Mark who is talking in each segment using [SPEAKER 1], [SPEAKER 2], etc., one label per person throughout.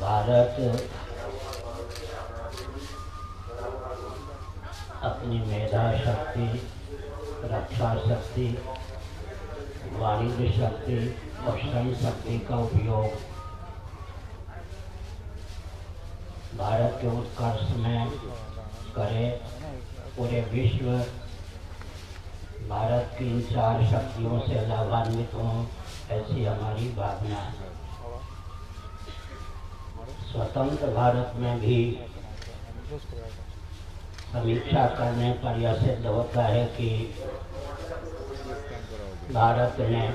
[SPEAKER 1] भारत अपनी मेधा शक्ति, रक्षा शक्ति, वाणिज्य शक्ति और श्रम शक्ति का उपयोग भारत के उत्कर्ष में करे। पूरे विश्व भारत की इन चार शक्तियों से लाभान्वित हों, ऐसी हमारी भावना है। स्वतंत्र भारत में भी समीक्षा करने पर यह सिद्ध होता है कि भारत ने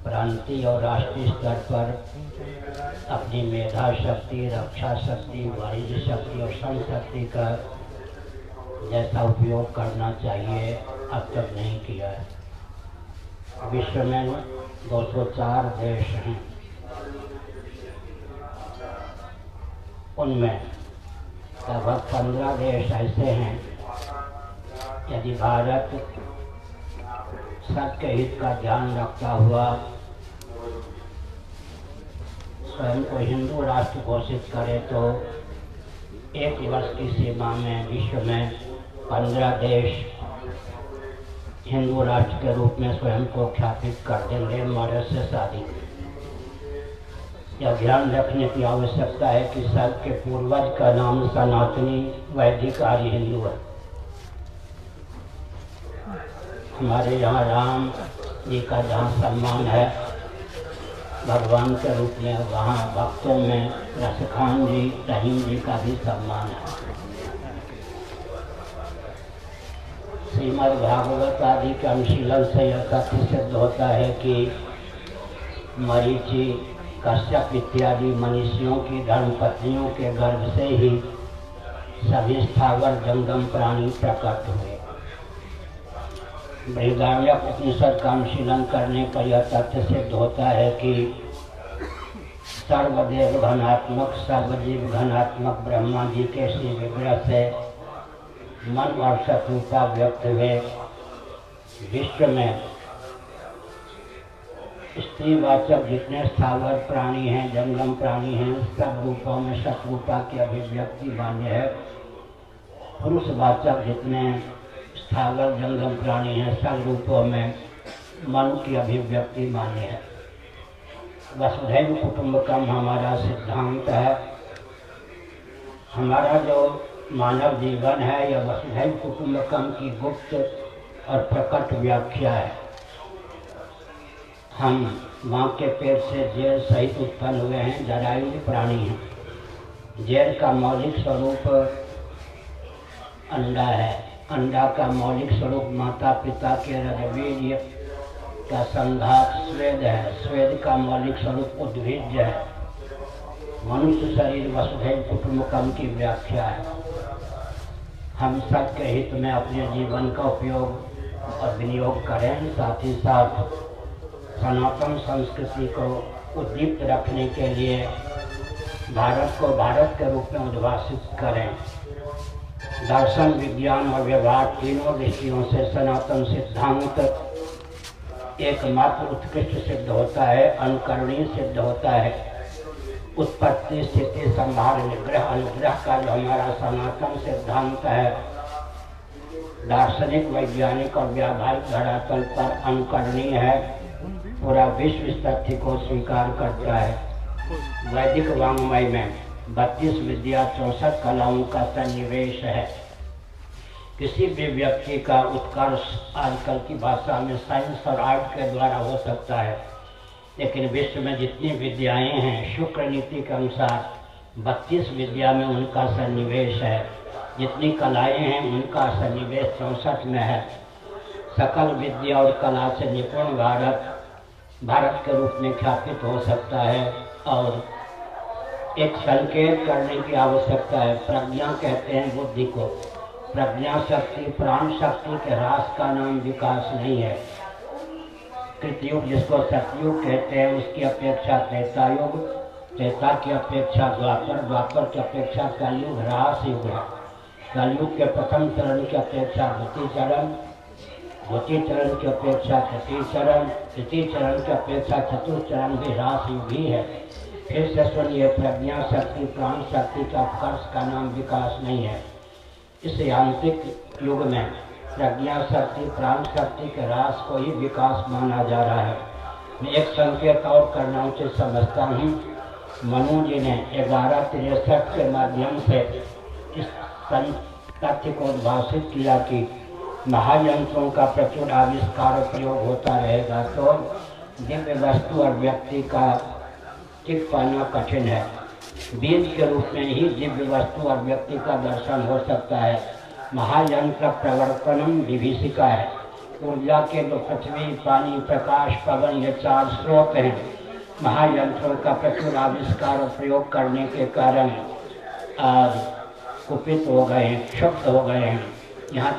[SPEAKER 1] प्रांतीय और राष्ट्रीय स्तर पर अपनी मेधा शक्ति, रक्षा शक्ति, वाणिज्य शक्ति और श्रम शक्ति का जैसा उपयोग करना चाहिए अब तक नहीं किया है। विश्व में 204 देश हैं, उनमें लगभग 15 देश ऐसे हैं यदि भारत सबके हित का ध्यान रखता हुआ स्वयं को हिंदू राष्ट्र घोषित करे तो 1 वर्ष की सीमा में विश्व में 15 देश हिंदू राष्ट्र के रूप में स्वयं को ख्यापित कर देंगे मॉरिशस आदि। यह ध्यान रखने की आवश्यकता है कि सबके पूर्वज का नाम सनातनी वैदिक आर्य हिंदू है। हमारे यहाँ राम जी का जहाँ सम्मान है भगवान के रूप में, वहाँ भक्तों में रसखान जी, रहीम जी का भी सम्मान है। श्रीमद् भागवत आदि के अनुशीलन से यह तथ्य सिद्ध होता है कि मरीचि, कश्यप इत्यादि मनीषियों की धर्मपत्नियों के गर्भ से ही सभी स्थावर जंगम प्राणी प्रकट हुए। बृहदारण्यक उपनिषद का अनुशीलन करने पर यह तथ्य सिद्ध होता है कि सर्वदेव घनात्मक, सर्वजीव घनात्मक ब्रह्मा जी के श्री विग्रह से मन और शत्रुता व्यक्त हुए। विश्व में स्त्रीवाचक जितने स्थावर प्राणी हैं, जंगम प्राणी हैं, सब रूपों में शत्रुता की अभिव्यक्ति मान्य है। पुरुषवाचक जितने स्थावर जंगम प्राणी हैं, सब रूपों में मन की अभिव्यक्ति मान्य है। वसुधैव कुटुंबकम हमारा सिद्धांत है। हमारा जो मानव जीवन है यह वसुधैव कुटुंबकम की गुप्त और प्रकट व्याख्या है। हम माँ के पेट से जेल सहित उत्पन्न हुए हैं, जरायुज प्राणी हैं। जेल का मौलिक स्वरूप अंडा है। अंडा का मौलिक स्वरूप माता पिता के रजवीर्य का संघात स्वेद है। स्वेद का मौलिक स्वरूप उद्भिज है। मनुष्य शरीर वसुधैव कुटुंबकम की व्याख्या है। हम सबके हित में अपने जीवन का उपयोग और विनियोग करें, साथ ही साथ सनातन संस्कृति को उद्दीप्त रखने के लिए भारत को भारत के रूप में उद्भाषित करें। दर्शन, विज्ञान और व्यवहार तीनों दृष्टियों से सनातन सिद्धांत एकमात्र उत्कृष्ट सिद्ध होता है, अनुकरणीय सिद्ध होता है। उत्पत्ति, स्थिति, संहार, निग्रह, अनुग्रह का जो हमारा सनातन सिद्धांत है दार्शनिक, वैज्ञानिक और व्यावहारिक धरातल पर अनुकरणीय है। पूरा विश्व इस तथ्य को स्वीकार करता है। वैदिक वाङ्मय में 32 विद्या 64 कलाओं का सन्निवेश है। किसी भी व्यक्ति का उत्कर्ष आजकल की भाषा में साइंस और आर्ट के द्वारा हो सकता है, लेकिन विश्व में जितनी विद्याएं हैं शुक्र नीति के अनुसार 32 विद्या में उनका सन्निवेश है। जितनी कलाएं हैं उनका सन्निवेश 64 में है। सकल विद्या और कला से निपुण भारत के रूप में ख्यापित हो सकता है। और एक संकेत करने की आवश्यकता है। प्रज्ञा कहते हैं बुद्धि को। प्रज्ञा शक्ति, प्राण शक्ति के ह्रास का नाम विकास नहीं है। कृतयुग जिसको सतयुग कहते हैं उसकी अपेक्षा त्रेतायुग, त्रेता की अपेक्षा द्वापर, द्वापर की अपेक्षा कलयुग ह्रास युग है। कलयुग के प्रथम चरण की अपेक्षा द्वितीय चरण, द्वितीय चरण की अपेक्षा तृतीय चरण, तृतीय चरण की अपेक्षा चतुर्थ चरण भी ह्रास युग ही है। फिर से सुनिए, प्रज्ञा शक्ति प्राण शक्ति का कर्ष का नाम विकास नहीं है। इस यांत्रिक युग में प्रज्ञा शक्ति प्राण शक्ति के रास को ही विकास माना जा रहा है। मैं एक संकेत और करना उचित समझता हूँ। मनु जी ने 1163 के माध्यम से इस तथ्य को उद्भाषित किया कि महायंत्रों का प्रचुर आविष्कार और प्रयोग होता रहेगा तो दिव्य वस्तु और व्यक्ति का टिक पाना कठिन है। बीज के रूप में ही दिव्य वस्तु और व्यक्ति का दर्शन हो सकता है। महायंत्र प्रवर्तनम विभीषिका है। ऊर्जा के जो पृथ्वी पानी प्रकाश पवन ये 4 स्रोत हैं। महायंत्रों का प्रचुर आविष्कार और प्रयोग करने के कारण आज कुपित हो गए हैं, क्षुब्ध हो गए हैं। यहाँ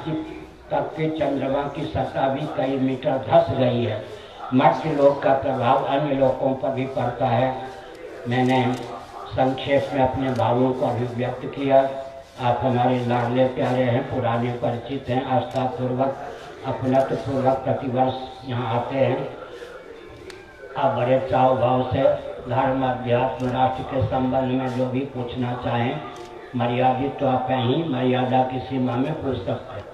[SPEAKER 1] तक कि चंद्रमा की सतह भी कई मीटर धंस गई है। मर्त्य लोक का प्रभाव अन्य लोकों पर भी पड़ता है। मैंने संक्षेप में अपने भावों को अभिव्यक्त किया। आप हमारे लाडले प्यारे हैं, पुराने परिचित हैं, आस्थापूर्वक अपनत्वपूर्वक प्रतिवर्ष यहाँ आते हैं। आप बड़े चाव भाव से धर्म अध्यात्म राष्ट्र के संबंध में जो भी पूछना चाहें, मर्यादित तो आप ही मर्यादा की सीमा में पूछ सकते हैं।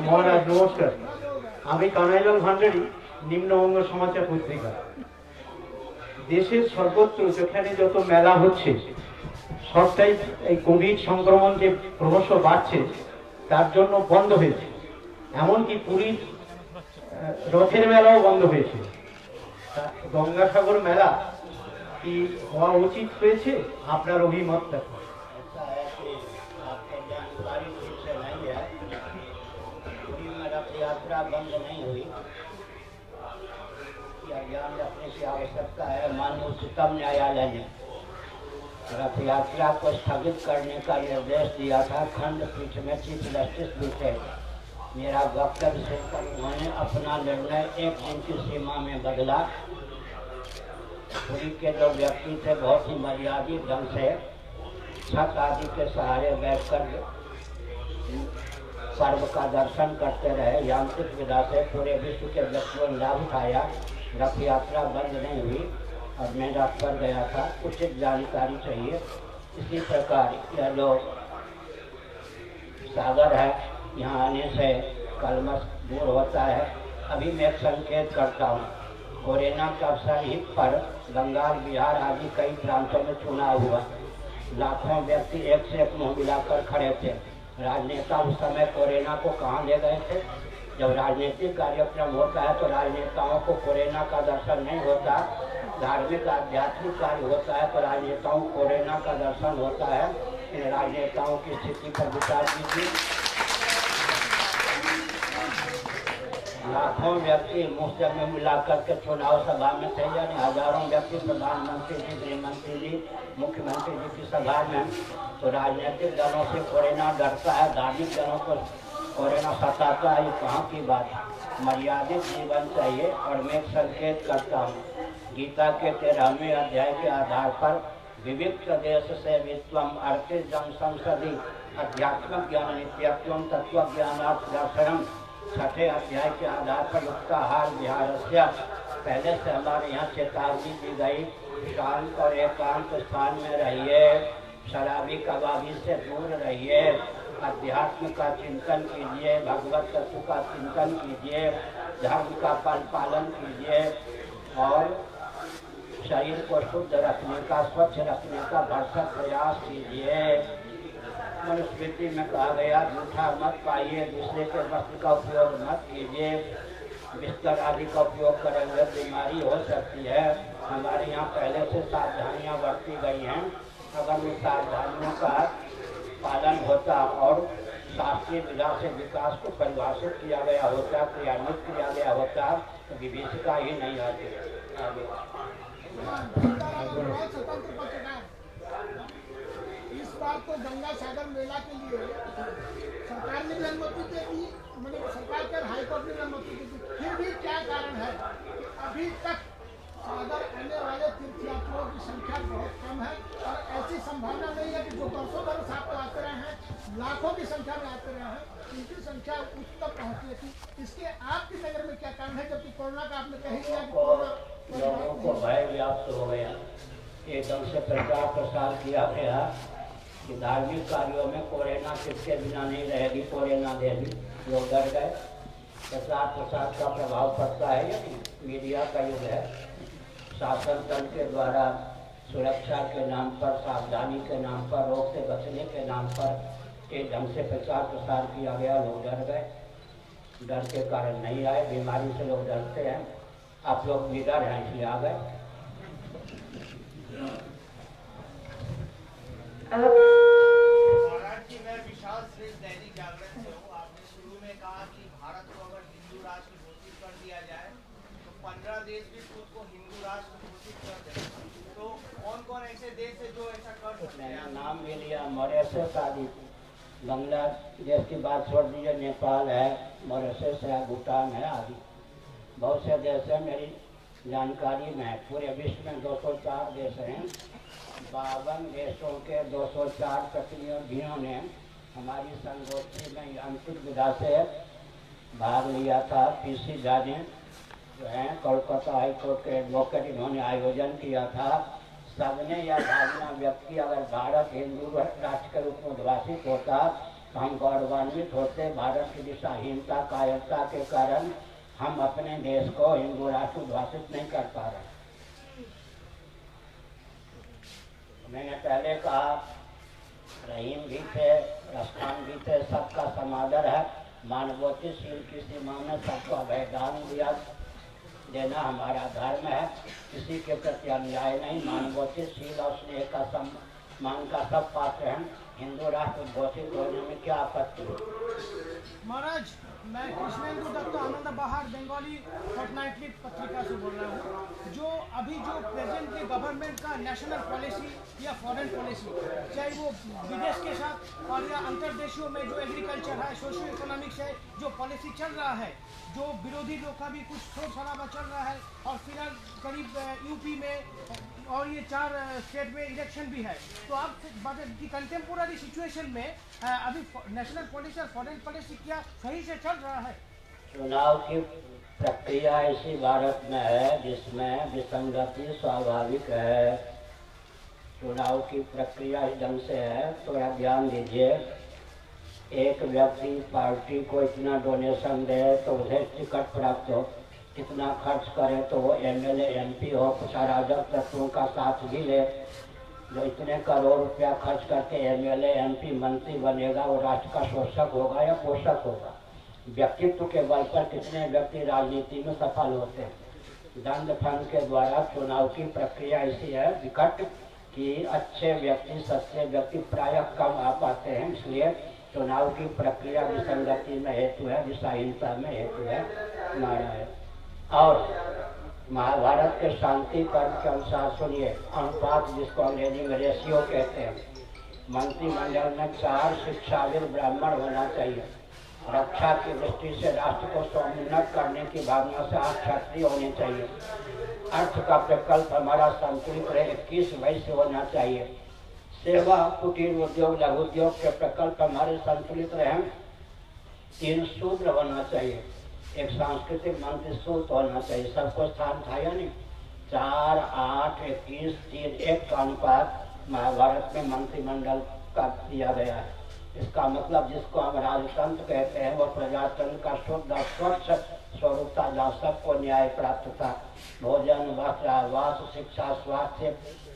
[SPEAKER 2] মহারাজ নমস্কার। আমি কানাইলাল ভান্ডারী, নিম্নবঙ্গ সমাচার পত্রিকা। দেশের সর্বত্র যেখানে যত মেলা হচ্ছে সবটাই এই কোভিড সংক্রমণ যে ক্রমশ বাড়ছে তার জন্য বন্ধ হয়েছে। এমনকি পুরীর রথের মেলাও বন্ধ হয়েছে। গঙ্গাসাগর মেলা কি হওয়া উচিত হয়েছে? আপনার অভিমতটা।
[SPEAKER 1] यात्रा बंद नहीं हुई, यह ध्यान रखने की आवश्यकता है। माननीय उच्चतम न्यायालय ने रथ यात्रा को स्थगित करने का निर्देश दिया था। खंडपीठ में चीफ जस्टिस भी थे। मेरा वक्तव्य सुनकर उन्होंने अपना निर्णय 1 दिन की सीमा में बदला। पुरी के जो व्यक्ति थे बहुत ही मर्यादित ढंग से छत आदि के सहारे बैठकर पर्व का दर्शन करते रहे। यांत्रिक विधा से पूरे विश्व के व्यक्तियों ने लाभ उठाया। रथ यात्रा बंद नहीं हुई और मैं रथ पर गया था। उचित जानकारी चाहिए। इसी प्रकार यह लोग सागर है, यहाँ आने से कलमश दूर होता है। अभी मैं एक संकेत करता हूँ। कोरोना के अवसर हित पर बंगाल बिहार आदि कई प्रांतों में चुनाव हुआ। लाखों व्यक्ति एक से एक मुँह मिलाकर खड़े थे। राजनेता उस समय कोरोना को कहाँ ले गए थे? जब राजनीतिक कार्यक्रम होता है तो राजनेताओं को कोरोना का दर्शन नहीं होता। धार्मिक आध्यात्मिक कार्य होता है तो राजनेताओं को कोरोना का दर्शन होता है। इन राजनेताओं की स्थिति पर विचार कीजिए। लाखों व्यक्ति मुफ्त में मिलाकर के चुनाव सभा में थे, यानी हजारों व्यक्ति प्रधानमंत्री जी, गृहमंत्री जी, मुख्यमंत्री जी की सभा में। तो राजनीतिक दलों से कोरोना डरता है, धार्मिक दलों को कोरोना सताता है, ये कहाँ की बात है? मर्यादित जीवन चाहिए। और मैं एक संकेत करता हूँ, गीता के 13वें अध्याय के आधार पर विविध देश से वित्वम अर्थित जन संसदी अध्यात्म ज्ञान नित्यत्वम तत्व ज्ञानार्थ दर्शनम 6ठे अध्याय के आधार पर युक्ताहार विहारस्य। पहले से हमारे यहाँ चेतावनी दी गई, शांत और एकांत स्थान में रहिए, शराबी कबाबी से दूर रहिए, अध्यात्म का चिंतन कीजिए, भगवत तत्व का चिंतन कीजिए, धर्म का पालन कीजिए और शरीर को शुद्ध रखने का, स्वच्छ रखने का भरसक प्रयास कीजिए। मनुस्मृति में कहा गया, जूठा मत पाइए, दूसरे के वस्त्र का उपयोग मत कीजिए, बिस्तर आदि का उपयोग करेंगे बीमारी हो सकती है। हमारे यहाँ पहले से सावधानियाँ बरती गई हैं। अगर उन सावधानियों का पालन होता और शास्त्रीय विधा से विकास को परिभाषित किया गया होता, क्रियान्वित किया गया होता, तो विभीषिका ही नहीं आती आगे।
[SPEAKER 3] स्वतंत्र पत्रकार, इस बार तो गंगा सागर मेला के लिए सरकार ने भी अनुमति दे दी, मतलब सरकार के हाईकोर्ट ने अनुमति दे दी, फिर भी क्या कारण है कि अभी तक सागर आने वाले तीर्थयात्रियों की संख्या बहुत कम है और ऐसी संभावना नहीं है कि जो बरसों बरस आप आते रहे हैं, लाखों की संख्या में आते रहे हैं, उनकी संख्या उस तक पहुँचती थी। इसके आपकी नगर में क्या कारण है, जबकि कोरोना का आपने कही दिया कि
[SPEAKER 1] लोगों को भय व्याप्त हो गया, एकदम से प्रचार प्रसार किया गया कि धार्मिक कार्यों में कोरोना किसके बिना नहीं रहेगी, कोरोना देगी, लोग डर गए। प्रचार प्रसार का प्रभाव पड़ता है या नहीं? मीडिया का युग है। शासन तंत्र के द्वारा सुरक्षा के नाम पर, सावधानी के नाम पर, रोग से बचने के नाम पर एक ढंग से प्रचार प्रसार किया गया, लोग डर गए। डर के कारण नहीं आए, बीमारी से लोग डरते हैं। आप लोग निडर हैं इसलिए आ गए।
[SPEAKER 4] महाराज जी, मैं विशाल श्रेष्ठ दैनिक जागरण से हूँ। आपने शुरू में कहा कि भारत को अगर हिंदू राष्ट्र घोषित कर दिया जाए तो 15 देश भी खुद को हिंदू राष्ट्र घोषित कर दें, तो कौन कौन ऐसे देश है जो ऐसा कर सकते हैं?
[SPEAKER 1] नाम ले लिया, मॉरिशस आदि, बांग्लादेश की बात छोड़ दीजिए, नेपाल है, मॉरिशस है, भूटान है आदि, बहुत से देश हैं मेरी जानकारी में। पूरे विश्व में 204 देश हैं। 52 देशों के 204 प्रतिनिधियों ने हमारी संगोष्ठी में यांत्रिक विधा से भाग लिया था। पीसी झा ने जो है कोलकाता हाईकोर्ट के एडवोकेट, इन्होंने आयोजन किया था। सबने यह भावना व्यक्त की, अगर भारत हिंदू राष्ट्र के रूप में उद्भाषित होता तो हम गौरवान्वित होते। भारत की दिशाहीनता, कायरता के कारण हम अपने देश को हिंदू राष्ट्र उद्भाषित नहीं कर पा रहे। मैंने पहले कहा, रहीम भी थे, रसखान भी थे, सबका समादर है। मानवोचित शील की सीमा में सबको अभयदान दिया देना हमारा धर्म है। किसी के प्रति अन्याय नहीं, मानवोचित शील और स्नेह का सम्मान का सब पात्र हैं। हिंदू राष्ट्र घोषित होने में क्या आपत्ति?
[SPEAKER 3] महाराज, मैं कृष्णेंदु दत्त आनंद बहार बंगाली फोर्टनाइटली पत्रिका से बोल रहा हूँ। जो अभी जो प्रेजेंटली गवर्नमेंट का नेशनल पॉलिसी या फॉरेन पॉलिसी, चाहे वो विदेश के साथ और या अंतर्देशीयों में जो एग्रीकल्चर है, सोशो इकोनॉमिक्स है, जो पॉलिसी चल रहा है, जो विरोधी लोग का भी कुछ शोर शराबा चल रहा है और फिलहाल करीब यूपी में और ये 4 स्टेट में इलेक्शन भी है, तो आप की कंटेम्पोररी सिचुएशन में अभी नेशनल पॉलिसी और फॉरेन पॉलिसी क्या सही से चल रहा है?
[SPEAKER 1] चुनाव की प्रक्रिया ऐसी भारत में है जिसमें विसंगति स्वाभाविक है। चुनाव की प्रक्रिया इस ढंग से है, तो आप ध्यान दीजिए। एक व्यक्ति पार्टी को इतना डोनेशन दे तो उसे टिकट प्राप्त हो, कितना खर्च करे तो वो एमएलए एमपी हो, कुछ अराजक तत्वों का साथ भी ले, जो इतने करोड़ रुपया खर्च करके एमएलए एमपी मंत्री बनेगा, वो राष्ट्र का शोषक होगा या पोषक होगा? व्यक्तित्व के बल पर कितने व्यक्ति राजनीति में सफल होते हैं। दंड फंड के द्वारा चुनाव की प्रक्रिया ऐसी है विकट कि अच्छे व्यक्ति, सच्चे व्यक्ति प्रायः कम आ पाते हैं। इसलिए चुनाव की प्रक्रिया विसंगति में हेतु है, दिशाहीनता में हेतु है, नारायण। और महाभारत के शांति पर्व के अनुसार सुनिए, अनुपात जिसको अंग्रेजी में रेशियो कहते हैं। मंत्रिमंडल में 4 शिक्षाविद ब्राह्मण होना चाहिए। रक्षा की दृष्टि से राष्ट्र को समुन्नत करने की भावना से 8 क्षत्रिय होने चाहिए। अर्थ का प्रकल्प हमारा संतुलित रहे, 21 वैश्य होना चाहिए। सेवा, कुटीर उद्योग, लघु उद्योग के प्रकल्प हमारे संतुलित रहे, 3 शूद्र होना चाहिए। एक सांस्कृतिक मंत्री सूत होना चाहिए। सबको स्थान था या नहीं? 4, 8, 21, 3, 1 का अनुपात महाभारत में मंत्रिमंडल का दिया गया है। इसका मतलब जिसको हम राजतंत्र कहते हैं वो प्रजातंत्र का शुद्ध स्वच्छ स्वरूप था, जहाँ सबको न्याय प्राप्त था। भोजन, वस्त्र, आवास, शिक्षा, स्वास्थ्य,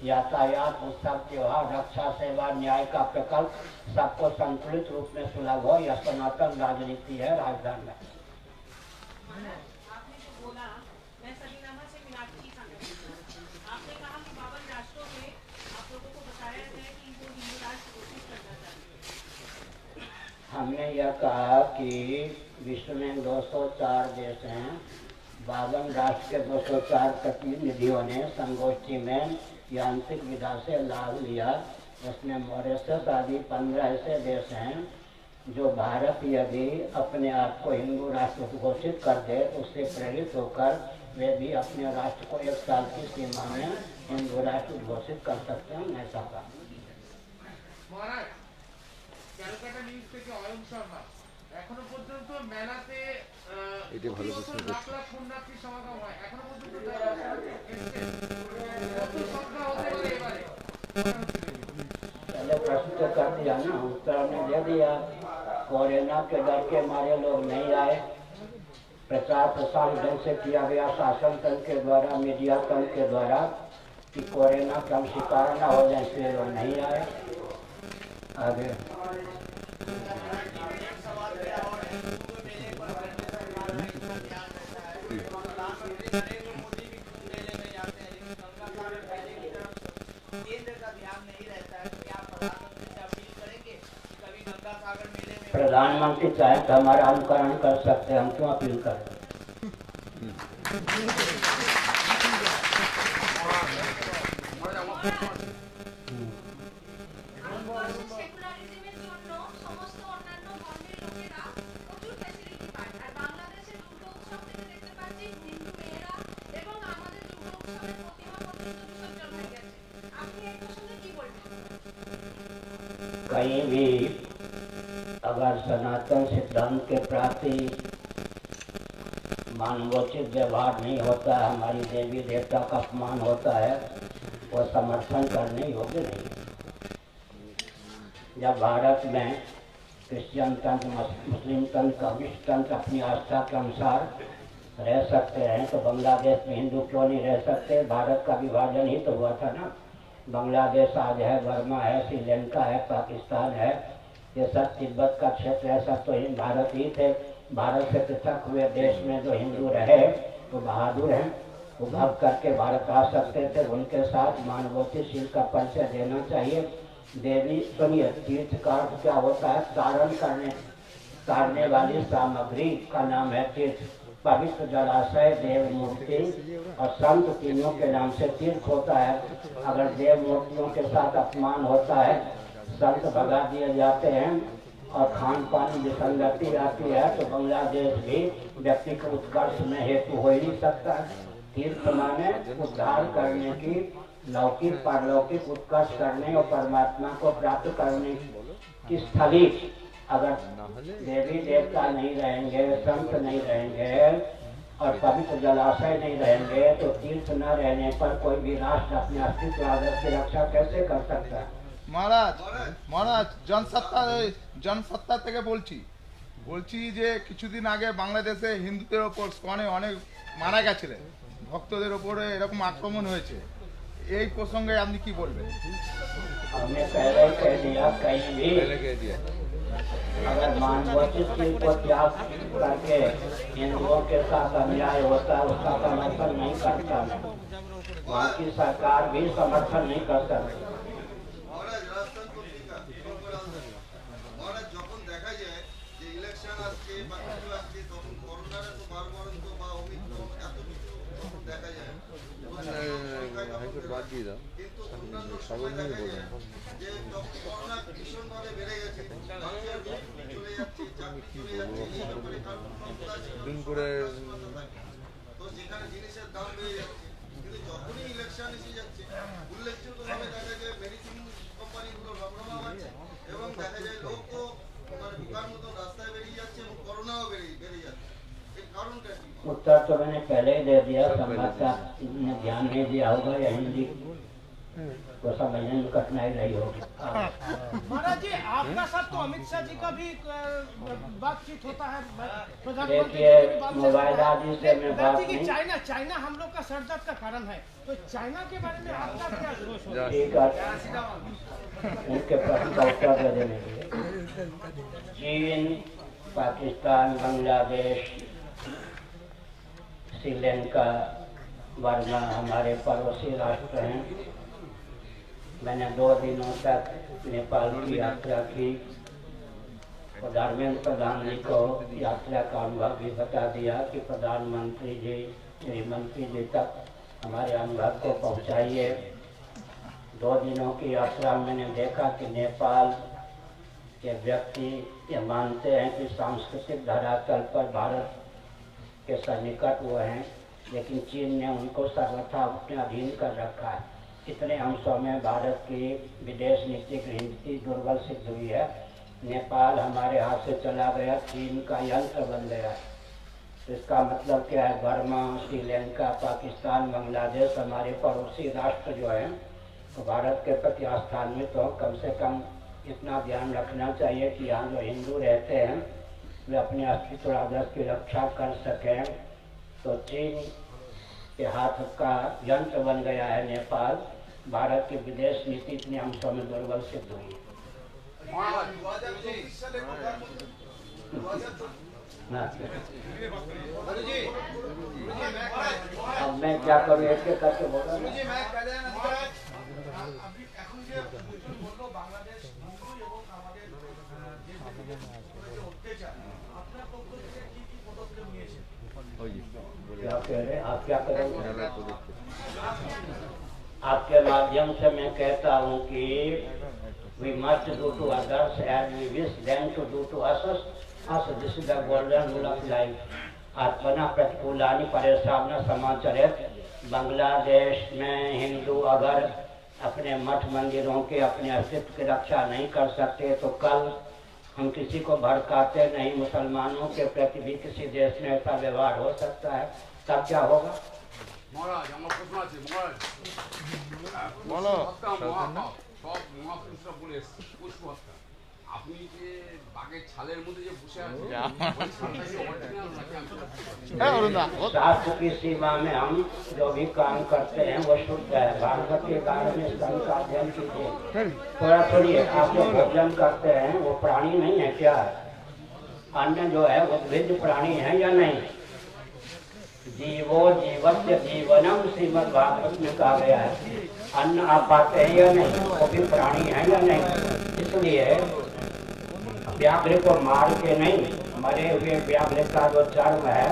[SPEAKER 1] यातायात, उत्सव, त्योहार, रक्षा, सेवा, न्याय का प्रकल्प सबको संतुलित रूप में सुलभ हो, यह सनातन राजनीति है राजधानी में।
[SPEAKER 5] आपने जो बोला, मैं सबीनामा से मीनाक्षी आपने कहा कि 52 राष्ट्रों में आप लोगों को बताया है कि इनको हिंदू राष्ट्र घोषित करना चाहिए।
[SPEAKER 1] हमने यह कहा कि विश्व में 204 देश हैं, 52 राष्ट्र के 204 प्रतिनिधियों ने संगोष्ठी में यांत्रिक विधा से लाभ लिया। उसमें मॉरिशस आदि 15 ऐसे देश हैं जो भारत यदि अपने आप को हिंदू राष्ट्र घोषित कर दे तो उससे प्रेरित होकर वे भी अपने राष्ट्र को 1 साल की सीमा में हिंदू राष्ट्र घोषित कर सकते हैं। ऐसा कहा।
[SPEAKER 6] মহারাজ, ক্যালকাটা নিউজ থেকে অয়ন শর্মা, এখনো পর্যন্ত মেলাতে প্রতি বছর লাখ লাখ পুণ্যার্থী সমাগম হয়, এখনো পর্যন্ত কত সংখ্যা হতে পারে এবারে?
[SPEAKER 1] पहले प्रश्न तो कर दिया ना, उत्तर ने दे दिया। कोरोना के डर के मारे लोग नहीं आए, प्रचार प्रसार ढंग से किया गया शासन तंत्र के द्वारा, मीडिया तंत्र के द्वारा कि कोरोना का शिकार न हो जाए, इसलिए लोग नहीं आए। आगे प्रधानमंत्री चाहे तो हमारा अनुकरण कर सकते हैं, हम क्यों अपील करें। कहीं भी अगर सनातन सिद्धांत के प्रति मानवोचित व्यवहार नहीं होता है, हमारी देवी देवता का अपमान होता है, वो समर्थन करने योग्य नहीं। जब भारत में क्रिश्चियन तंत्र, मुस्लिम तंत्र, कम्युनिस्ट तंत्र अपनी आस्था के अनुसार रह सकते हैं तो बांग्लादेश में हिंदू क्यों नहीं रह सकते। भारत का विभाजन ही तो हुआ था ना। बांग्लादेश आज है, बर्मा है, श्रीलंका है, पाकिस्तान है, ये सब तिब्बत का क्षेत्र है, सब तो भारत ही थे। भारत से पृथक हुए देश में जो हिंदू रहे वो बहादुर हैं, वो भाग करके भारत आ सकते थे। उनके साथ मानवोचित का परिचय देना चाहिए। देवी सुनिए, तीर्थ का अर्थ क्या होता है? तारने वाली सामग्री का नाम है तीर्थ। पवित्र जलाशय, देव मूर्ति और संत तीनों के नाम से तीर्थ होता है। अगर देव मूर्तियों के साथ अपमान होता है, संत भगा दिए जाते हैं और खान पान विसंगति आती है तो बांग्लादेश भी व्यक्ति के उत्कर्ष में हेतु हो ही नहीं सकता। तीर्थ माने उद्धार करने की, लौकिक पारलौकिक उत्कर्ष करने और परमात्मा को प्राप्त करने की स्थली। अगर देवी देवता नहीं रहेंगे, संत नहीं रहेंगे और पवित्र जलाशय नहीं रहेंगे तो तीर्थ न रहने पर कोई भी राष्ट्र अपने अस्तित्व आदर्श की रक्षा कैसे कर सकता है।
[SPEAKER 6] মহারাজ জনসত্তা থেকে বলছি যে কিছুদিন আগে বাংলাদেশে হিন্দুদের ওপর স্কনে অনেক মারা গেছিলেন, ভক্তদের ওপরে এরকম আক্রমণ হয়েছে, এই প্রসঙ্গে আপনি কি বলবেন?
[SPEAKER 1] हमने पहले कह दिया, कहीं भी अगर मानवोचित को त्याग करके हिंदुओं के साथ अन्याय होता है उसका समर्थन नहीं करता मैं। वहाँ की सरकार भी समर्थन नहीं कर सकती।
[SPEAKER 7] দিন করে
[SPEAKER 8] তো যেখানে জিনিসের দাম বেড়ে যাচ্ছে, কিন্তু যখনই ইলেকশন এসে যাচ্ছে উল্লেখযোগ্যভাবে দেখা যায় মেডিসিন কোম্পানিগুলো রমরমা হচ্ছে এবং দেখা যায় লোকও ঢোকার মতো রাস্তায় বেরিয়ে যাচ্ছে এবং করোনাও বেড়ে যাচ্ছে। এর কারণটা কি?
[SPEAKER 1] उत्तर तो मैंने पहले ही दे दिया, समाज का ध्यान नहीं दिया होगा या हिंदी तो समझने में कठिनाई नहीं होगी।
[SPEAKER 3] महाराज जी, आपका साथ तो अमित शाह जी का भी बातचीत होता है, प्रधानमंत्री
[SPEAKER 1] देखिए,
[SPEAKER 3] जी की बात
[SPEAKER 1] मोबाइल आदि से मैं बात
[SPEAKER 3] कि
[SPEAKER 1] नहीं।
[SPEAKER 3] चाइना हम लोग का सरदर्द का कारण है, तो चाइना के बारे में आपका क्या सोच होता है?
[SPEAKER 1] ठीक है, उनके प्रश्न का उत्तर देने के लिए चीन, पाकिस्तान, बांग्लादेश, श्रीलंका, वर्मा हमारे पड़ोसी राष्ट्र हैं। मैंने 2 दिनों तक नेपाल की यात्रा की और धर्मेंद्र प्रधान जी को यात्रा का अनुभव भी बता दिया कि प्रधानमंत्री जी, गृहमंत्री जी तक हमारे अनुभव को पहुंचाइए। 2 दिनों की यात्रा में मैंने देखा कि नेपाल के व्यक्ति ये मानते हैं कि सांस्कृतिक धरातल पर भारत के सन्निकट हुए हैं, लेकिन चीन ने उनको सर्वथा अपने अधीन कर रखा है। इतने अंशों में भारत की विदेश नीति नीति दुर्बल सिद्ध हुई है। नेपाल हमारे हाथ से चला गया, चीन का यंत्र बन गया। तो इसका मतलब क्या है? बर्मा, श्रीलंका, पाकिस्तान, बांग्लादेश हमारे पड़ोसी राष्ट्र जो हैं, तो भारत के प्रति आस्थान्वित हो। कम से कम इतना ध्यान रखना चाहिए कि यहाँ जो हिंदू रहते हैं वे अपने अस्तित्व और आदर्श की रक्षा कर सकें। तो चीन के हाथ का यंत्र बन गया है नेपाल। भारत की विदेश नीति इतने अंशों में दुर्बल सिद्ध हुई है। अब मैं क्या करूँ, एक एक करके बोल रहा हूँ। क्या कह रहे हैं आप? क्या करेंगे? आपके माध्यम से मैं कहता हूँ कि we must do to others as we wish them to do to us. This is the golden rule of life. आत्मना प्रतिकूलानि परेशान समाचरित। बांग्लादेश में हिंदू अगर अपने मठ मंदिरों के, अपने अस्तित्व की रक्षा नहीं कर सकते, तो कल हम किसी को भड़काते नहीं, मुसलमानों के प्रति भी किसी देश में ऐसा व्यवहार हो सकता है, तब क्या होगा?
[SPEAKER 7] महाराज আমার প্রশ্ন আছে মহারাজ
[SPEAKER 6] বলো।
[SPEAKER 7] সব মহাপুরুষরা বলে এসছে পুষ্প হত্যা। আপনি যে বাঘের ছালের মধ্যে যে বসে আছেন ওই ছালটা কি অরিজিনাল নাকি?
[SPEAKER 1] शास्त्र की सीमा में हम जो भी काम करते हैं वो शुद्ध है। भागवत के बारे में संत का अध्ययन कीजिए। थोड़ा सुनिए, आप जो भोजन करते हैं वो प्राणी नहीं है क्या? अन्न जो है वो उद्भिज प्राणी है या नहीं? जीवो जीवस्य जीवनम श्रीमद् भागवत में कहा गया है। अन्न आप पाते हैं या नहीं? वो भी प्राणी है या नहीं? इसलिए व्याघ्र को मार के नहीं, मरे हुए व्याघ्र का जो चर्म है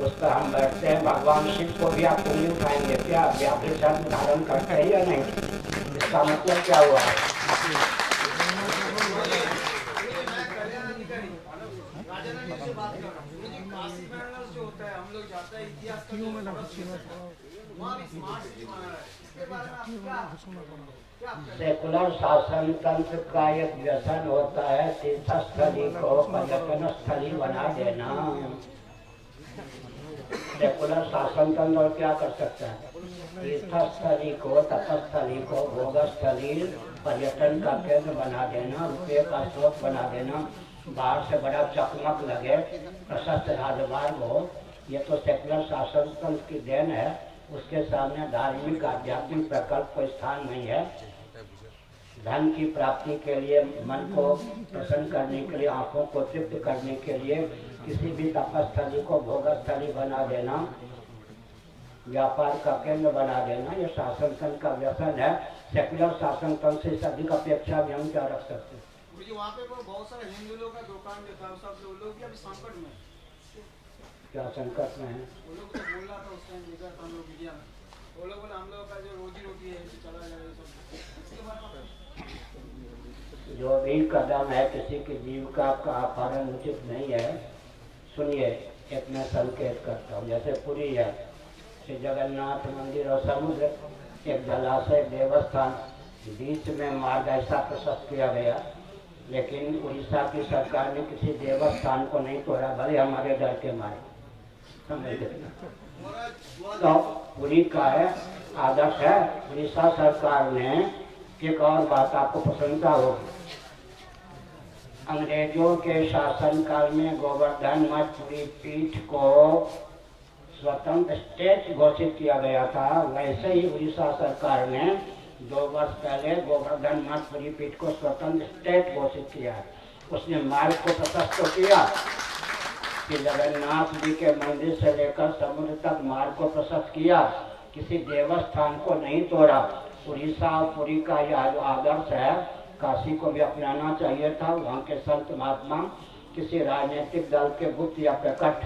[SPEAKER 1] उसका हम बैठते हैं। भगवान शिव को भी आप उंगली उठाएंगे क्या? व्याघ्र चर्म धारण करते हैं या नहीं? इसका मतलब क्या हुआ है? सेकुलर शासन तंत्र का एक व्यसन होता है तीर्थस्थली को पर्यटन स्थली बना देना। सेकुलर शासन तंत्र क्या कर सकता है? तीर्थस्थली को, तपस्थली को, भोगस्थली, पर्यटन का केंद्र बना देना, रुपये का स्रोत बना देना, बाहर से बड़ा चकमक लगे, प्रशस्त राजमार्ग हो। ये तो सेकुलर शासन तंत्र की देन है। उसके सामने धार्मिक आध्यात्मिक प्रकल्प को स्थान नहीं है। धन की प्राप्ति के लिए, मन को प्रसन्न करने के लिए, आंखों को तृप्त करने के लिए किसी भी तपस्थली को भोगस्थली बना देना, व्यापार का केंद्र बना देना, ये शासन तंत्र का व्यसन है। सेकुलर शासन तंत्र से अधिक अपेक्षा भी हम क्या रख सकते हैं?
[SPEAKER 4] वहाँ पे बहुत सारे हिंदू लोग का दुकान जो था सब लोग भी अभी संकट में।
[SPEAKER 1] क्या संकट में है?
[SPEAKER 4] वो लोग तो बोल रहा था उस टाइम देखा था हम लोग मीडिया में, वो लोग बोले हम लोग का जो रोजी रोटी है चला जाएगा सब। इसके बारे में
[SPEAKER 1] जो भी कदम है किसी की जीविका का अपहरण उचित नहीं है। सुनिए, एक मैं संकेत करता हूँ। जैसे पुरी है, श्री जगन्नाथ मंदिर और समुद्र, एक जलाशय, देवस्थान, बीच में मार्ग ऐसा प्रशस्त किया गया, लेकिन उड़ीसा की सरकार ने किसी देवस्थान को नहीं तोड़ा, भले हमारे डर के मारे। तो पुरी का है, आदर्श है। उड़ीसा सरकार ने एक और बात आपको प्रसन्नता होगी, अंग्रेजों के शासनकाल में गोवर्धन मठ पुरी पीठ को स्वतंत्र स्टेट घोषित किया गया था। वैसे ही उड़ीसा सरकार ने 2 वर्ष पहले गोवर्धन मठ पुरी पीठ को स्वतंत्र स्टेट घोषित किया है। उसने मार्ग को प्रशस्त किया कि जगन्नाथ जी के मंदिर से लेकर समुद्र तक मार्ग को प्रशस्त किया, किसी देवस्थान को नहीं तोड़ा। उड़ीसा और पुरी का यह जो आदर्श है, काशी को भी अपनाना चाहिए था। वहाँ के संत महात्मा किसी राजनीतिक दल के गुप्त या प्रकट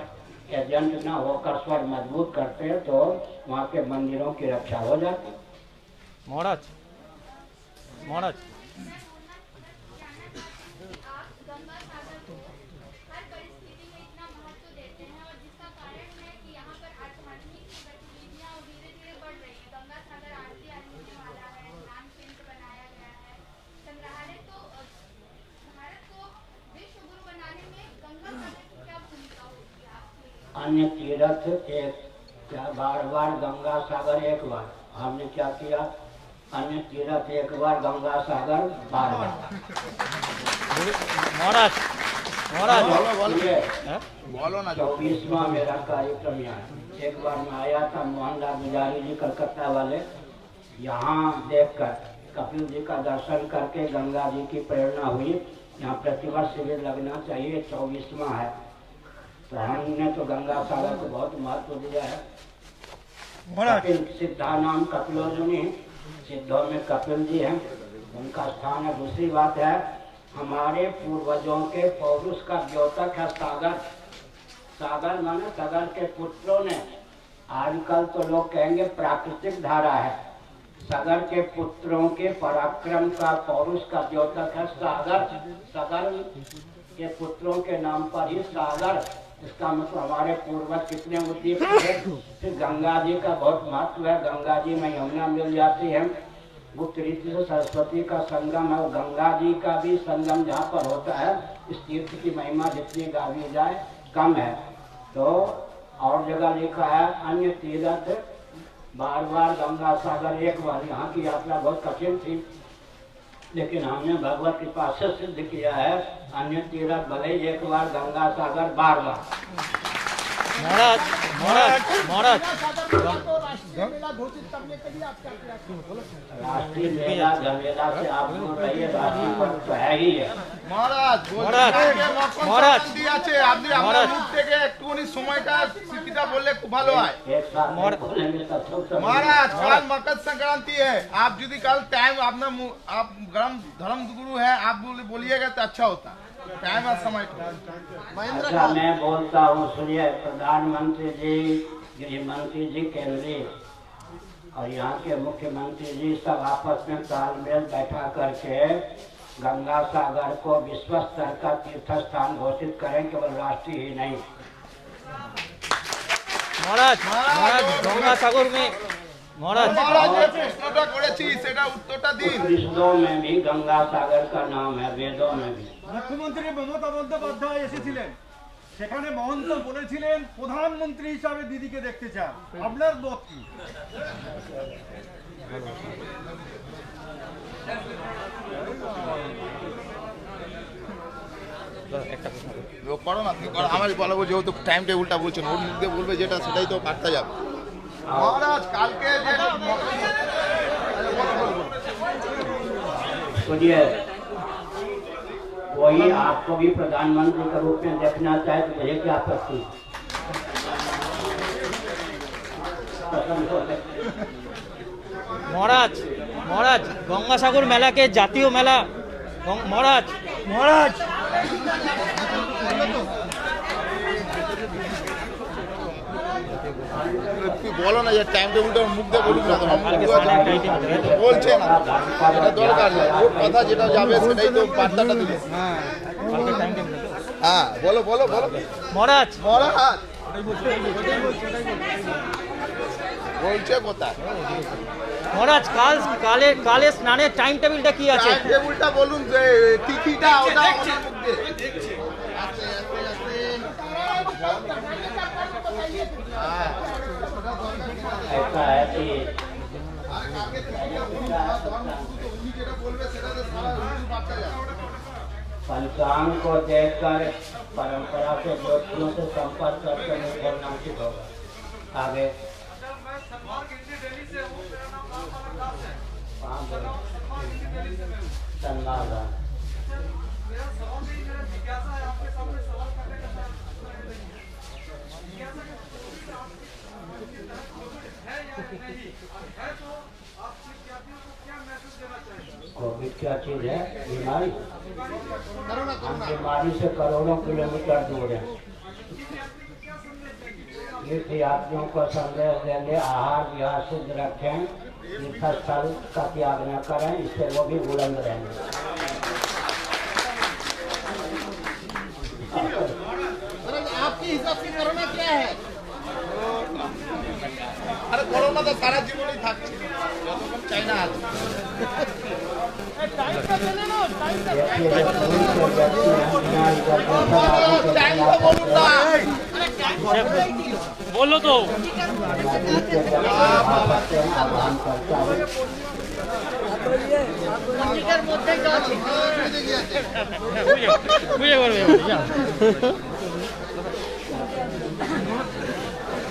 [SPEAKER 1] एजेंट न होकर स्वर मजबूत करते तो वहाँ के मंदिरों की रक्षा हो जाती।
[SPEAKER 9] महाराज महाराज
[SPEAKER 1] अन्य तीर्थ एक क्या बार बार गंगा सागर एक बार, हमने क्या किया, अन्य तीर्थ एक बार गंगा सागर बार बार।
[SPEAKER 9] महाराज महाराज
[SPEAKER 6] बोलो ना।
[SPEAKER 1] 24वां मेरा कार्यक्रम यहाँ। एक बार मैं आया था, मोहनलाल गुजारी जी कलकत्ता वाले, यहाँ देखकर कपिल जी का दर्शन करके गंगा जी की प्रेरणा हुई, यहाँ प्रतिवर्ष शिविर लगना चाहिए, 24वां है। तो हमने तो गंगा सागर को बहुत महत्व दिया है। कपिल सिद्धा नाम कपिलोजुनी, सिद्धों में कपिल जी हैं, उनका स्थान है। दूसरी बात है, हमारे पूर्वजों के पौरुष का द्योतक है सागर। सागर माने सागर के पुत्रों ने, आजकल तो लोग कहेंगे प्राकृतिक धारा है, सागर के पुत्रों के पराक्रम का पौरुष का द्योतक है सागर। सागर के पुत्रों के नाम पर ही सागर, इसका मतलब हमारे पूर्वज कितने उद्दीप थे। फिर गंगा जी का बहुत महत्व है, गंगा जी में यमुना मिल जाती है, गुप्त रीति से सरस्वती का संगम है, गंगा जी का भी संगम जहाँ पर होता है। इस तीर्थ की महिमा जितनी गावी जाए कम है। तो और जगह लिखा है अन्य तीर्थ बार बार गंगा सागर एक बार। यहाँ की यात्रा बहुत कठिन थी, लेकिन हमने भगवत कृपा से सिद्ध किया है, अन्य तीर्थ भले एक बार गंगा सागर बार बार।
[SPEAKER 9] महाराज महाराज महाराज
[SPEAKER 3] राष्ट्रीय मेला घोषित करने के लिए आप क्या
[SPEAKER 1] राष्ट्रीय मेला झमेला से आप दूर रहिए, राष्ट्रीय पर्व तो है ही है।
[SPEAKER 6] মহারাজ
[SPEAKER 9] মহারাজ
[SPEAKER 6] আছে, আপনি আপনার মুখ থেকে একটুখানি সময়টা স্মৃতিটা বললে খুব ভালো হয়।
[SPEAKER 1] एक साथ बोलेंगे तब सब
[SPEAKER 6] महाराज कल मकर संक्रांति है, आप यदि कल टाइम अपना आप धर्म गुरु है, आप बोलिएगा तो अच्छा होता। टाइम और समय
[SPEAKER 1] अच्छा मैं बोलता हूँ, सुनिए। प्रधानमंत्री जी, गृह मंत्री जी केंद्रीय और यहाँ के मुख्यमंत्री जी सब आपस में तालमेल बैठा करके गंगा सागर को विश्व स्तर का तीर्थ स्थान घोषित करें, केवल राष्ट्रीय ही नहीं।
[SPEAKER 9] महाराज महाराज गंगा सागर में महाराज
[SPEAKER 6] महाराज যে প্রশ্নটা করেছি সেটা উত্তরটা দিন।
[SPEAKER 1] उपनिषदों में भी गंगा सागर का नाम है, वेदों में भी।
[SPEAKER 10] মুখ্যমন্ত্রী মমতা বন্দ্যোপাধ্যায় এসেছিলেন, সেখানে মহন্ত বলেছিলেন প্রধানমন্ত্রী হিসাবে দিদিকে দেখতে চান, আপনার মত কি?
[SPEAKER 6] করো না, আমারই বলবো, যেহেতু টাইম টেবিলটা বলছেন, ওর মুখ দিয়ে বলবে যেটা সেটাই তো কাটতে যাবে। মহারাজ কালকে যে
[SPEAKER 1] सुनिए, कोई आपको भी प्रधानमंत्री के रूप में देखना चाहे तो मुझे क्या आपत्ति।
[SPEAKER 9] महाराज महाराज गंगासागर मेला के जातीय मेला महाराज महाराज
[SPEAKER 6] তুই বলো না যে টাইম টেবিলটা মুখ দিয়ে বলুন না, তো বলছে না, এটা দরকার নেই, ওর কথা যেটা যাবে সেটাই তো বার্তাটা দিবে। হ্যাঁ বলো বলো বলো
[SPEAKER 9] महाराज
[SPEAKER 6] মহারাজ বলছে কোথায়?
[SPEAKER 9] महाराज কালে স্নানের টাইম টেবিলটা কি আছে?
[SPEAKER 6] টাইম টেবিলটা বলুন, যে তিথিটা ওটা ওনার মুখ দিয়ে।
[SPEAKER 1] ऐसा है कि पंचांग को देखकर परंपरा के ज्योतियों से संपर्क करके नहीं बोलना उचित होगा। आगे धन्यवाद। कोविड क्या चीज है? बीमारी। हम बीमारी से करोड़ों किलोमीटर दूर हैं। तीर्थयात्रियों को संदेश देंगे आहार विहार शुद्ध रखें, तीर्थस्थल का त्याग न करें, इससे वो भी बुलंद रहेंगे।
[SPEAKER 6] आपके हिसाब से कोरोना क्या है? अरे कोरोना तो सारा जीवन ही থাকছে যতক্ষণ চাইনা আছে।
[SPEAKER 9] बोलो तो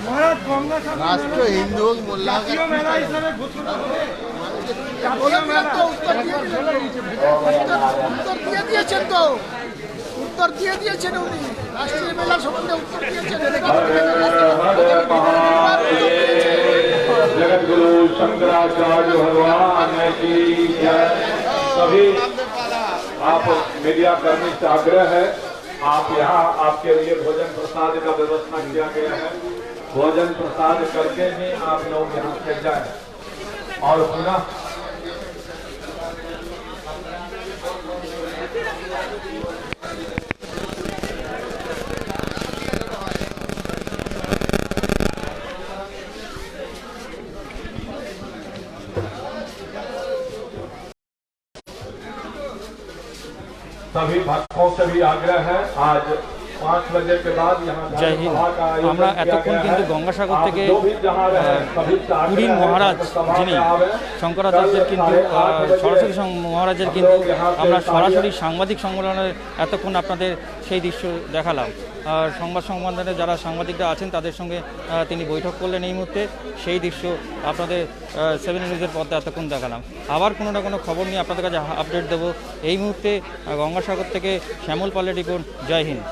[SPEAKER 10] মহারাজ গঙ্গাসাগর
[SPEAKER 6] রাষ্ট্র হিন্দু হোক মোল্লা হোক
[SPEAKER 10] জাতীয় মেলা হিসাবে ঘোষণা করে
[SPEAKER 3] উত্তর দিয়ে দিয়েছেন তো, উত্তর দিয়ে দিয়েছেন উনি রাষ্ট্রীয় মেলা সম্বন্ধে উত্তর দিয়েছেন।
[SPEAKER 11] जगत गुरु शंकराचार्य भगवान की जय। सभी आप मीडिया कर्मी से आग्रह है, आप यहाँ आपके लिए भोजन प्रसाद का व्यवस्था किया गया है। भोजन प्रसाद करके ही आप लोग यहाँ से जाएं। और पुनः सभी भक्तों से भी आग्रह है, आज 5 बजे के बाद यहाँ
[SPEAKER 9] जय हिंद। আমরা এতক্ষণ কিন্তু গঙ্গাসাগর থেকে পুরীর মহারাজ যিনি শঙ্করাচার্যের কিন্তু সরস্বতী মহারাজের কিন্তু আমরা সরাসরি সাংবাদিক সম্মেলনের এতক্ষণ আপনাদের সেই দৃশ্য দেখালাম। আর সংবাদ সম্মেলনে যারা সাংবাদিকরা আছেন তাদের সঙ্গে তিনি বৈঠক করলেন এই মুহূর্তে, সেই দৃশ্য আপনাদের 7 নিউজের পর্দায় এতক্ষণ দেখালাম। আবার কোনো না কোনো খবর নিয়ে আপনাদের কাছে আপডেট দেবো। এই মুহূর্তে গঙ্গাসাগর থেকে শ্যামল পালের রিপোর্ট। জয় হিন্দ।